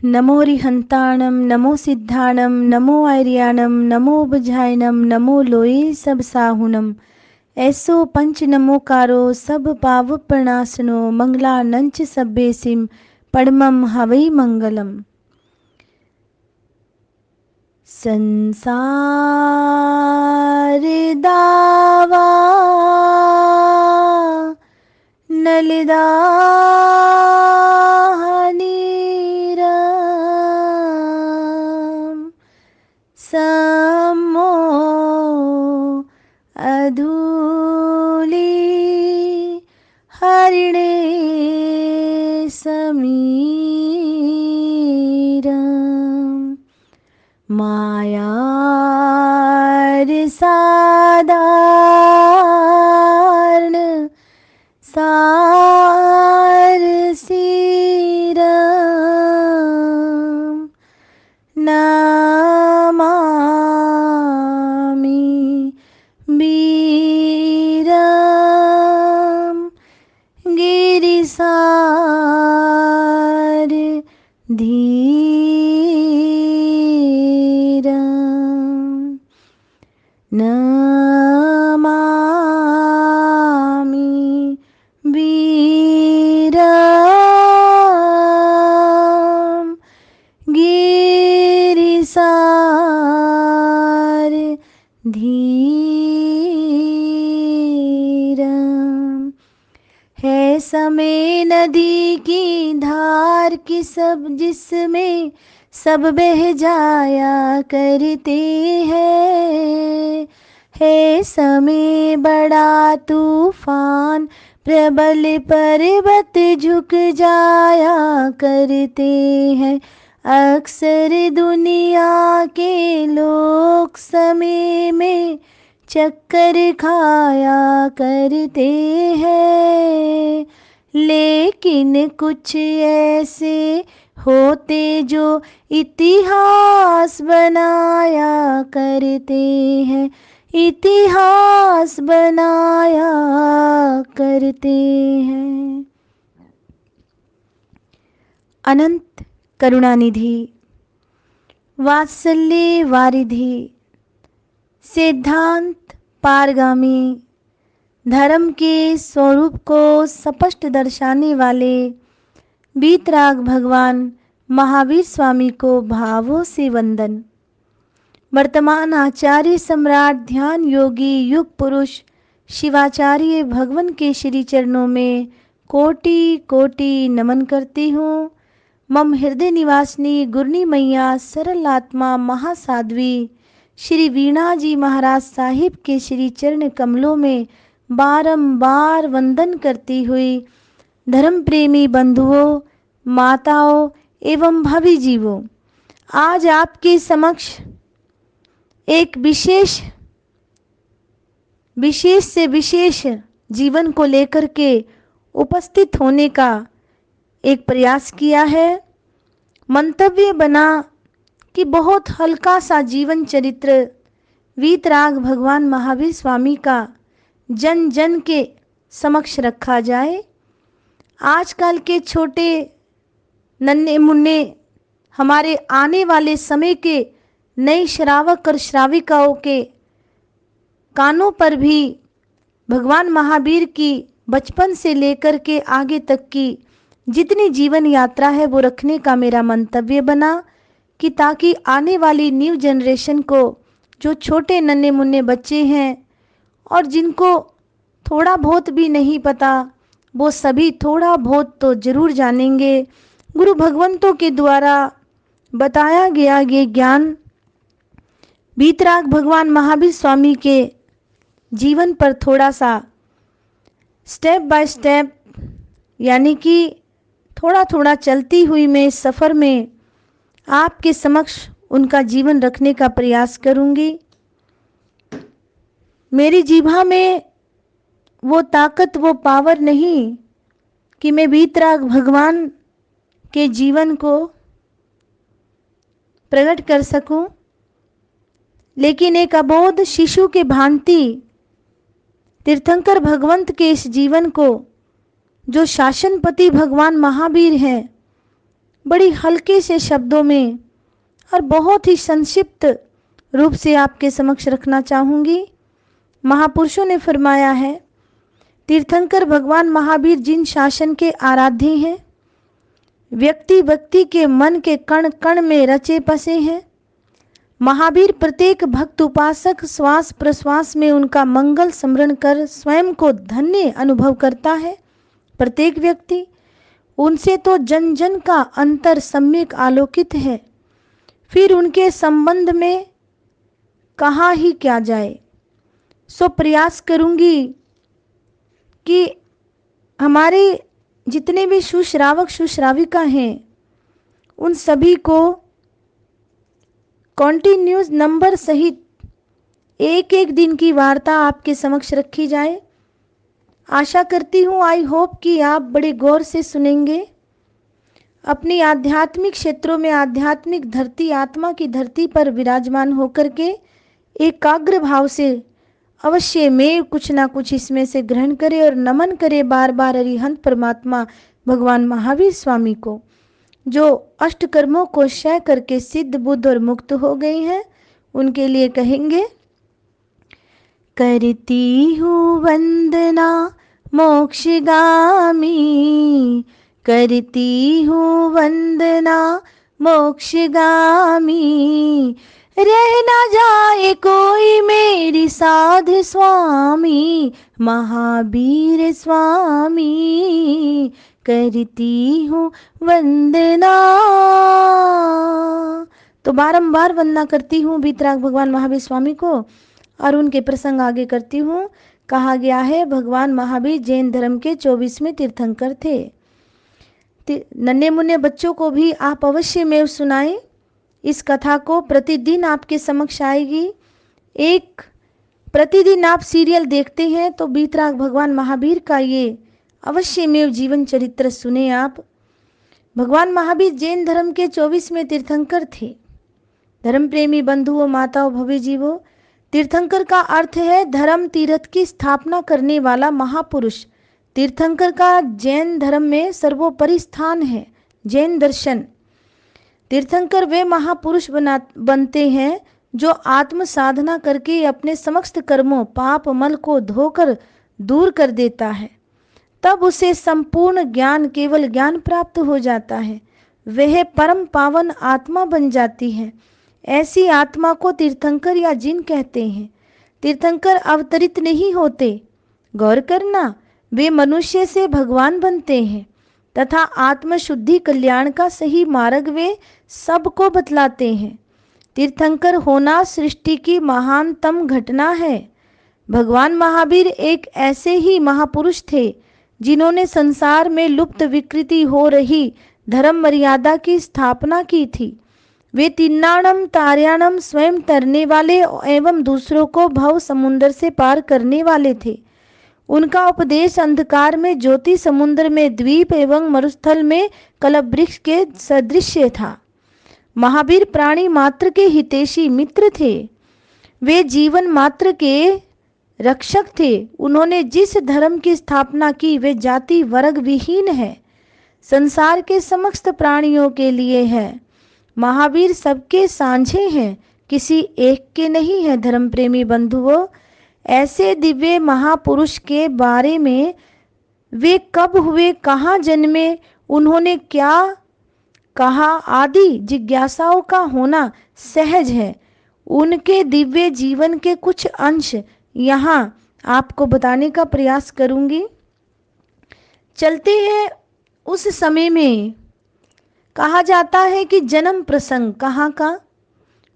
नमो रिहंताणम नमो सिद्धाणम नमो आर्याणम नमो बुझायनम नमो लोये सब साहुनम। ऐसो पंच नमोकारो सब पाव प्रणासनो मंगलानंच सब्बेसिम पड़मम हवै मंगलम। संसार दावा नलिदानीरम समो अधूली हरिणे समीरम। मायार साधारण सार सीरम नमामि वीरम गिरिसार धीरम नमामि वीरम गिरिसार धीरम। है समय नदी की धार की सब जिसमें सब बह जाया करते हैं। है समय बड़ा तूफान प्रबल पर्वत झुक जाया करते हैं। अक्सर दुनिया के लोग समय में चक्कर खाया करते हैं। लेकिन कुछ ऐसे होते जो इतिहास बनाया करते हैं। इतिहास बनाया करते हैं। अनंत करुणानिधि वात्सल्य वारिधि सिद्धांत पारगामी धर्म के स्वरूप को स्पष्ट दर्शाने वाले वीतराग भगवान महावीर स्वामी को भावों से वंदन। वर्तमान आचार्य सम्राट ध्यान योगी युग पुरुष शिवाचार्य भगवान के श्री चरणों में कोटि कोटि नमन करती हूँ। मम हृदय निवासिनी गुरनी मैया सरल आत्मा महासाध्वी श्री वीणा जी महाराज साहिब के श्री चरण कमलों में बारंबार वंदन करती हुई धर्म प्रेमी बंधुओं, माताओं एवं भावी जीवों, आज आपके समक्ष एक विशेष से विशेष जीवन को लेकर के उपस्थित होने का एक प्रयास किया है। मंतव्य बना कि बहुत हल्का सा जीवन चरित्र वीतराग भगवान महावीर स्वामी का जन जन के समक्ष रखा जाए। आजकल के छोटे नन्हे मुन्ने हमारे आने वाले समय के नए श्रावक और श्राविकाओं के कानों पर भी भगवान महावीर की बचपन से लेकर के आगे तक की जितनी जीवन यात्रा है वो रखने का मेरा मंतव्य बना कि ताकि आने वाली न्यू जनरेशन को, जो छोटे नन्हे मुन्ने बच्चे हैं और जिनको थोड़ा बहुत भी नहीं पता, वो सभी थोड़ा बहुत तो जरूर जानेंगे। गुरु भगवंतों के द्वारा बताया गया ये ज्ञान वीतराग भगवान महावीर स्वामी के जीवन पर थोड़ा सा स्टेप बाय स्टेप, यानी कि थोड़ा थोड़ा चलती हुई मैं इस सफ़र में आपके समक्ष उनका जीवन रखने का प्रयास करूंगी। मेरी जीभा में वो ताकत, वो पावर नहीं कि मैं वीतराग भगवान के जीवन को प्रकट कर सकूं, लेकिन एक अबोध शिशु के भांति तीर्थंकर भगवंत के इस जीवन को, जो शासनपति भगवान महावीर हैं, बड़ी हल्के से शब्दों में और बहुत ही संक्षिप्त रूप से आपके समक्ष रखना चाहूँगी। महापुरुषों ने फरमाया है, तीर्थंकर भगवान महावीर जिन शासन के आराध्य हैं, व्यक्ति व्यक्ति के मन के कण कण में रचे बसे हैं। महावीर प्रत्येक भक्त उपासक श्वास प्रश्वास में उनका मंगल स्मरण कर स्वयं को धन्य अनुभव करता है। प्रत्येक व्यक्ति उनसे तो जन जन का अंतर सम्यक आलोकित है, फिर उनके संबंध में कहा ही क्या जाए। सो प्रयास करूंगी कि हमारे जितने भी सुश्रावक सुश्राविका हैं उन सभी को कॉन्टिन्यूस नंबर सहित एक एक दिन की वार्ता आपके समक्ष रखी जाए। आशा करती हूँ, आई होप कि आप बड़े गौर से सुनेंगे। अपनी आध्यात्मिक क्षेत्रों में आध्यात्मिक धरती, आत्मा की धरती पर विराजमान होकर के एकाग्र भाव से अवश्य में कुछ ना कुछ इसमें से ग्रहण करे और नमन करे बार बार अरिहंत परमात्मा भगवान महावीर स्वामी को, जो अष्ट कर्मों को क्षय करके सिद्ध बुद्ध और मुक्त हो गए हैं। उनके लिए कहेंगे, करती हूँ वंदना मोक्षगामी, करती हूँ वंदना मोक्षगामी, रह ना जाए कोई मेरी साध स्वामी, महावीर स्वामी, करती हूँ वंदना। तो बारंबार वंदना करती हूँ वीतराग भगवान महावीर स्वामी को और उनके प्रसंग आगे करती हूँ। कहा गया है, भगवान महावीर जैन धर्म के 24वें तीर्थंकर थे। नन्हे मुन्ने बच्चों को भी आप अवश्य में सुनाएं। इस कथा को प्रतिदिन आपके समक्ष आएगी। एक प्रतिदिन आप सीरियल देखते हैं तो वीतराग भगवान महावीर का ये अवश्य में जीवन चरित्र सुने आप। भगवान महावीर जैन धर्म के 24वें तीर्थंकर थे। धर्म प्रेमी बंधुओं, माताओं, भव्य जीवों, तीर्थंकर का अर्थ है धर्म तीर्थ की स्थापना करने वाला महापुरुष। तीर्थंकर का जैन धर्म में सर्वोपरि स्थान है। जैन दर्शन, तीर्थंकर वे महापुरुष बनते हैं जो आत्म साधना करके अपने समस्त कर्मों पाप मल को धोकर दूर कर देता है। तब उसे संपूर्ण ज्ञान, केवल ज्ञान प्राप्त हो जाता है। वह परम पावन आत्मा बन जाती है। ऐसी आत्मा को तीर्थंकर या जिन कहते हैं। तीर्थंकर अवतरित नहीं होते, गौर करना, वे मनुष्य से भगवान बनते हैं तथा आत्मशुद्धि कल्याण का सही मार्ग वे सबको बतलाते हैं। तीर्थंकर होना सृष्टि की महानतम घटना है। भगवान महावीर एक ऐसे ही महापुरुष थे जिन्होंने संसार में लुप्त विकृति हो रही धर्म मर्यादा की स्थापना की थी। वे तिन्नाणम तार्याणम स्वयं तरने वाले एवं दूसरों को भव समुद्र से पार करने वाले थे। उनका उपदेश अंधकार में ज्योति, समुद्र में द्वीप एवं मरुस्थल में कल्प वृक्ष के सदृश था। महावीर प्राणी मात्र के हितैषी मित्र थे। वे जीवन मात्र के रक्षक थे। उन्होंने जिस धर्म की स्थापना की वे जाति वर्ग विहीन है, संसार के समस्त प्राणियों के लिए है। महावीर सबके साझे हैं, किसी एक के नहीं है। धर्म प्रेमी बंधुओं, ऐसे दिव्य महापुरुष के बारे में वे कब हुए, कहाँ जन्मे, उन्होंने क्या कहा आदि जिज्ञासाओं का होना सहज है। उनके दिव्य जीवन के कुछ अंश यहाँ आपको बताने का प्रयास करूंगी। चलते हैं उस समय में। कहा जाता है कि जन्म प्रसंग कहाँ का,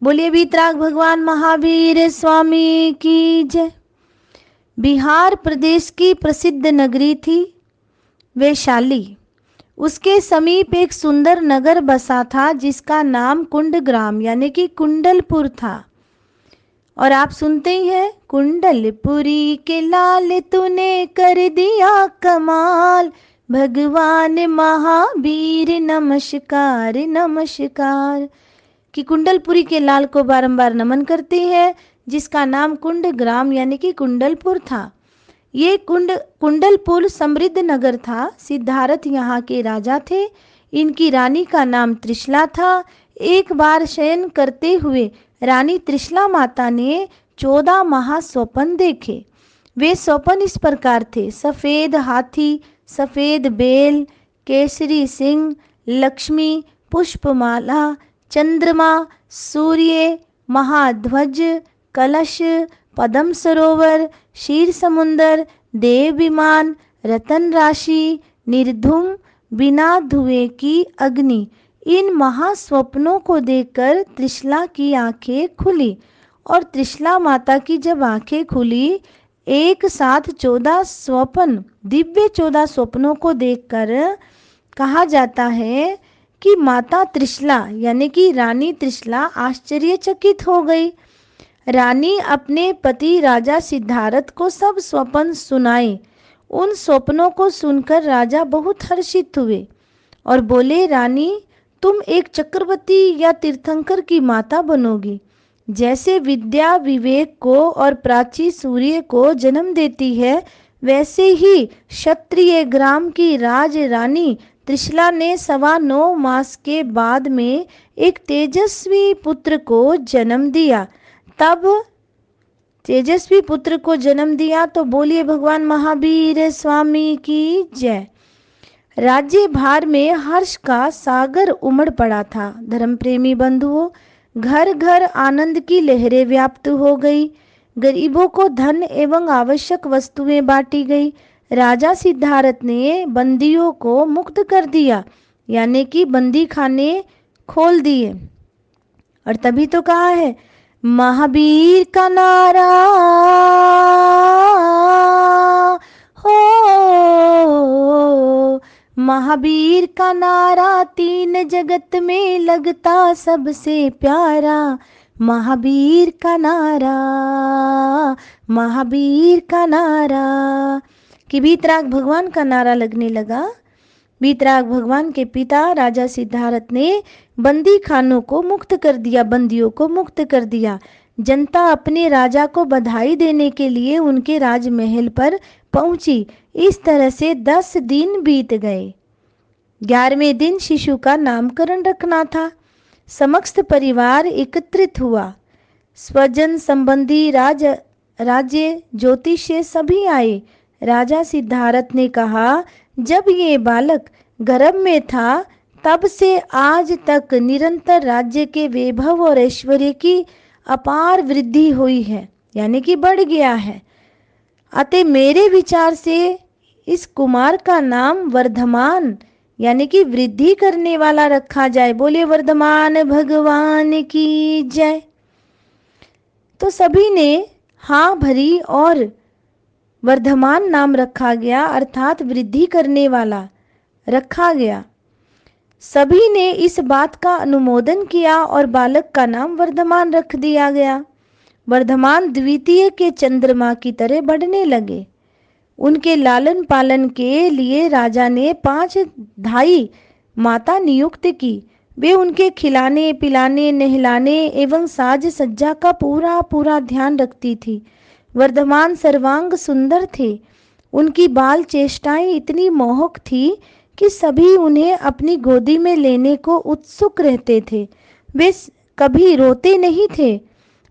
बोलिए वीतराग भगवान महावीर स्वामी की जय। बिहार प्रदेश की प्रसिद्ध नगरी थी वैशाली। उसके समीप एक सुंदर नगर बसा था जिसका नाम कुंडग्राम यानी कि कुंडलपुर था। और आप सुनते ही हैं, कुंडलपुरी के लाल तूने कर दिया कमाल, भगवान महावीर नमस्कार नमस्कार। कि कुंडलपुरी के लाल को बारंबार नमन करते हैं, जिसका नाम कुंडग्राम यानी कि कुंडलपुर था। ये कुंडलपुर समृद्ध नगर था। सिद्धार्थ यहाँ के राजा थे। इनकी रानी का नाम त्रिशला था। एक बार शयन करते हुए रानी त्रिशला माता ने 14 महास्वप्न देखे। वे स्वप्न इस प्रकार थे: सफेद हाथी, सफेद बैल, केसरी सिंह, लक्ष्मी, पुष्पमाला, चंद्रमा, सूर्य, महाध्वज, कलश, पद्म सरोवर, क्षीर समुंदर, देव विमान, रतन राशि, निर्धूम, बिना धुएं की अग्नि। इन महास्वप्नों को देखकर त्रिशला की आंखें खुली, और त्रिशला माता की जब आंखें खुली, एक साथ 14 स्वप्न, दिव्य 14 स्वप्नों को देखकर कहा जाता है कि माता त्रिशला यानी कि रानी त्रिशला आश्चर्यचकित हो गई। रानी अपने पति राजा सिद्धार्थ को सब स्वप्न सुनाए। उन स्वप्नों को सुनकर राजा बहुत हर्षित हुए और बोले, रानी, तुम एक चक्रवर्ती या तीर्थंकर की माता बनोगी। जैसे विद्या विवेक को और प्राची सूर्य को जन्म देती है, वैसे ही क्षत्रिय ग्राम की राज रानी त्रिशला ने 9.25 मास के बाद में एक तेजस्वी पुत्र को जन्म दिया। तब तेजस्वी पुत्र को जन्म दिया तो बोलिए भगवान महावीर स्वामी की जय। राज्य भार में हर्ष का सागर उमड़ पड़ा था। धर्म प्रेमी बंधुओं, घर घर आनंद की लहरें व्याप्त हो गई। गरीबों को धन एवं आवश्यक वस्तुएं बांटी गई। राजा सिद्धार्थ ने बंदियों को मुक्त कर दिया, यानी कि बंदी खाने खोल दिए। और तभी तो कहा है, महावीर का नारा हो, महावीर का नारा 3 जगत में लगता सबसे प्यारा। महावीर का नारा, महावीर का नारा। कि वीतराग भगवान का नारा लगने लगा। वीतराग भगवान के पिता राजा सिद्धार्थ ने बंदी खानों को मुक्त कर दिया, बंदियों को मुक्त कर दिया। जनता अपने राजा को बधाई देने के लिए उनके राजमहल पर पहुंची। इस तरह से 10 दिन बीत गए। 11वें दिन शिशु का नामकरण रखना था। समस्त परिवार एकत्रित हुआ। स्वजन संबंधी राज्य ज्योतिषी सभी आए। राजा सिद्धार्थ ने कहा, जब ये बालक गर्भ में था तब से आज तक निरंतर राज्य के वैभव और ऐश्वर्य की अपार वृद्धि हुई है, यानी कि बढ़ गया है। अतः मेरे विचार से इस कुमार का नाम वर्धमान यानी कि वृद्धि करने वाला रखा जाए। बोले वर्धमान भगवान की जय। तो सभी ने हाँ भरी और वर्धमान नाम रखा गया, अर्थात वृद्धि करने वाला रखा गया। सभी ने इस बात का अनुमोदन किया और बालक का नाम वर्धमान रख दिया गया। वर्धमान द्वितीय के चंद्रमा की तरह बढ़ने लगे। उनके लालन पालन के लिए राजा ने 5 धाई माता नियुक्त की। वे उनके खिलाने पिलाने नहलाने एवं साज सज्जा का पूरा ध्यान रखती थी। वर्धमान सर्वांग सुंदर थे। उनकी बाल चेष्टाएं इतनी मोहक थी कि सभी उन्हें अपनी गोदी में लेने को उत्सुक रहते थे। वे कभी रोते नहीं थे।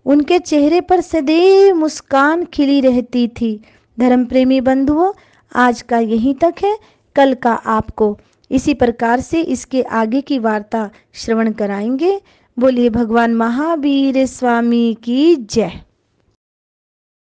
उनके चेहरे पर सदैव मुस्कान खिली रहती थी। धर्म प्रेमी बंधुओं, आज का यहीं तक है। कल का आपको इसी प्रकार से इसके आगे की वार्ता श्रवण कराएंगे। बोलिए भगवान महावीर स्वामी की जय।